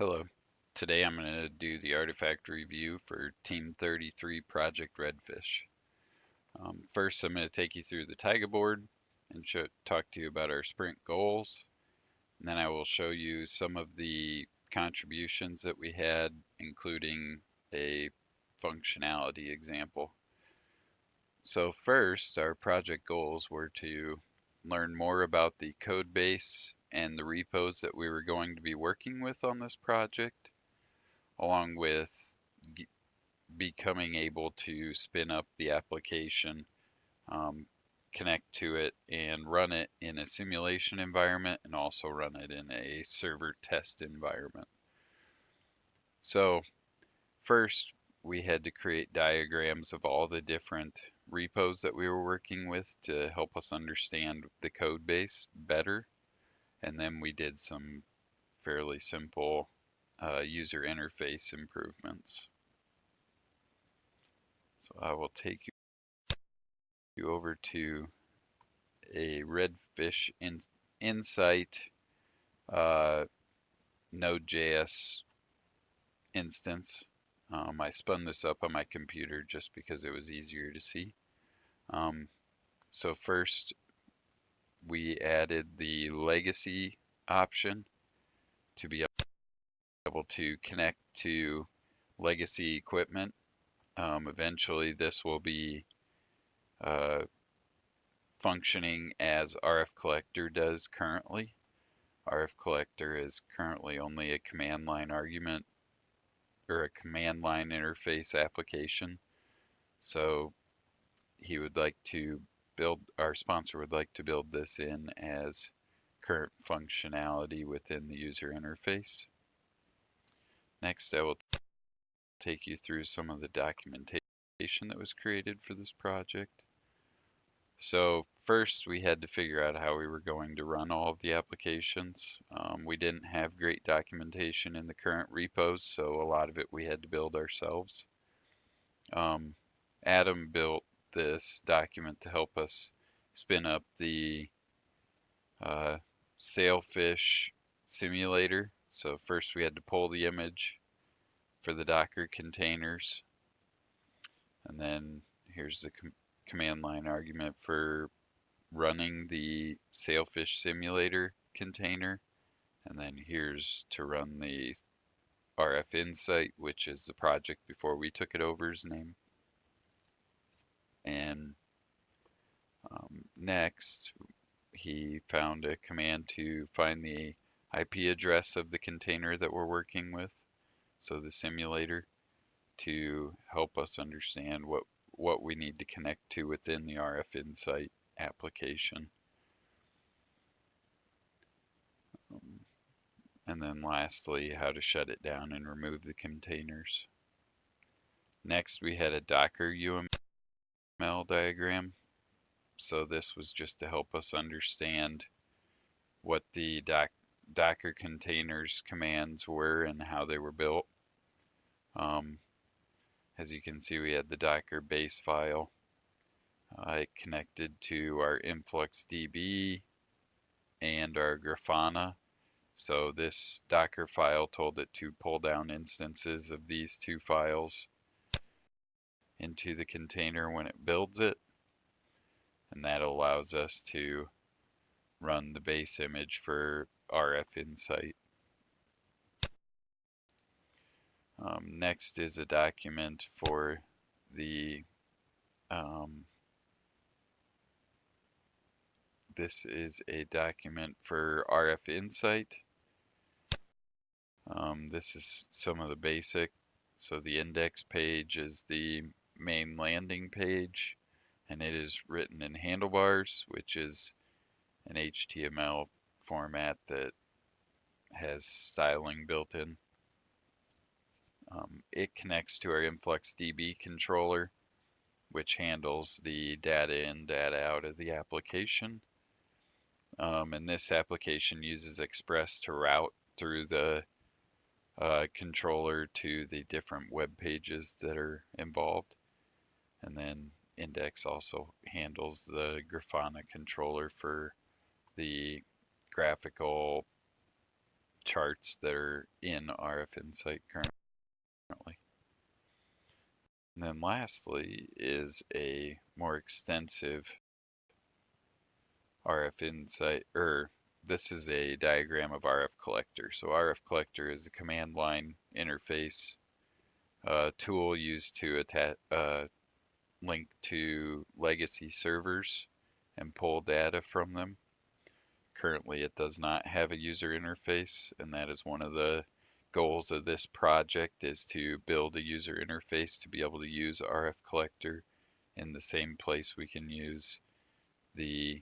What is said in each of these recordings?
Hello. Today I'm going to do the artifact review for Team 33 Project Redfish. First, I'm going to take you through the Taiga board and talk to you about our sprint goals. And then I will show you some of the contributions that we had, including a functionality example. So first, our project goals were to learn more about the code base and the repos that we were going to be working with on this project, along with becoming able to spin up the application, um, connect to it, and run it in a simulation environment and also run it in a server test environment. So first, we had to create diagrams of all the different repos that we were working with to help us understand the code base better. And then we did some fairly simple user interface improvements. So I will take you over to a Redfish Insight Node.js instance. I spun this up on my computer just because it was easier to see. So first, we added the legacy option to be able to connect to legacy equipment. Eventually, this will be functioning as RF Collector does currently. RF Collector is currently only a command line argument or a command line interface application. So he would like to our sponsor would like to build this in as current functionality within the user interface. Next, I will take you through some of the documentation that was created for this project. So first, we had to figure out how we were going to run all of the applications. We didn't have great documentation in the current repos, so a lot of it we had to build ourselves. Adam built this document to help us spin up the sailfish simulator. So first we had to pull the image for the Docker containers, and then here's the command line argument for running the sailfish simulator container, and then here's to run the RF Insight, which is the project before we took it over's name. And next, he found a command to find the IP address of the container that we're working with, so the simulator, to help us understand what we need to connect to within the RF Insight application. And then lastly, how to shut it down and remove the containers. Next, we had a Docker UML diagram. So this was just to help us understand what the Docker containers commands were and how they were built. As you can see, we had the Docker base file. It connected to our InfluxDB and our Grafana. So this Docker file told it to pull down instances of these two files into the container when it builds it. And that allows us to run the base image for RF Insight. Next is a document for the this is a document for RF Insight. This is some of the basic. So the index page is the main landing page, and it is written in handlebars, which is an HTML format that has styling built in. It connects to our InfluxDB controller, which handles the data in, data out of the application. And this application uses Express to route through the controller to the different web pages that are involved. And then Index also handles the Grafana controller for the graphical charts that are in RF Insight currently. And then lastly is a more extensive RF Insight, this is a diagram of RF Collector. So RF Collector is a command line interface tool used to link to legacy servers and pull data from them. Currently, it does not have a user interface, and that is one of the goals of this project, is to build a user interface to be able to use RF Collector in the same place we can use the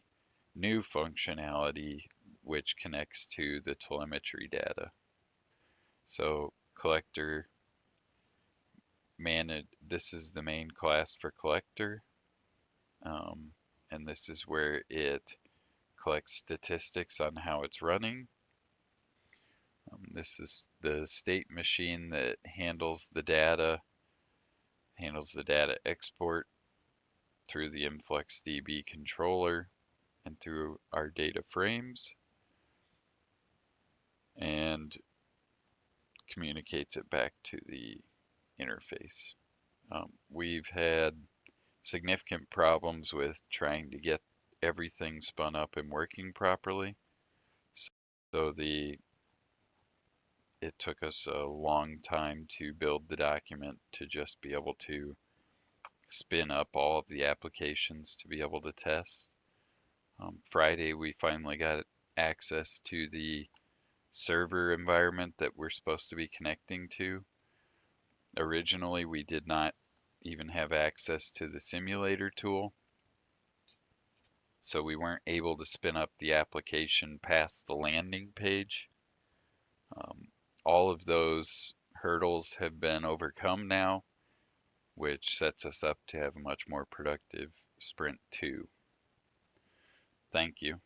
new functionality which connects to the telemetry data. So Collector this is the main class for Collector, and this is where it collects statistics on how it's running. This is the state machine that handles the data export through the InfluxDB controller and through our data frames, and communicates it back to the interface. We've had significant problems with trying to get everything spun up and working properly. So it took us a long time to build the document to just be able to spin up all of the applications to be able to test. Friday, we finally got access to the server environment that we're supposed to be connecting to. Originally, we did not even have access to the simulator tool, so we weren't able to spin up the application past the landing page. All of those hurdles have been overcome now, which sets us up to have a much more productive Sprint 2. Thank you.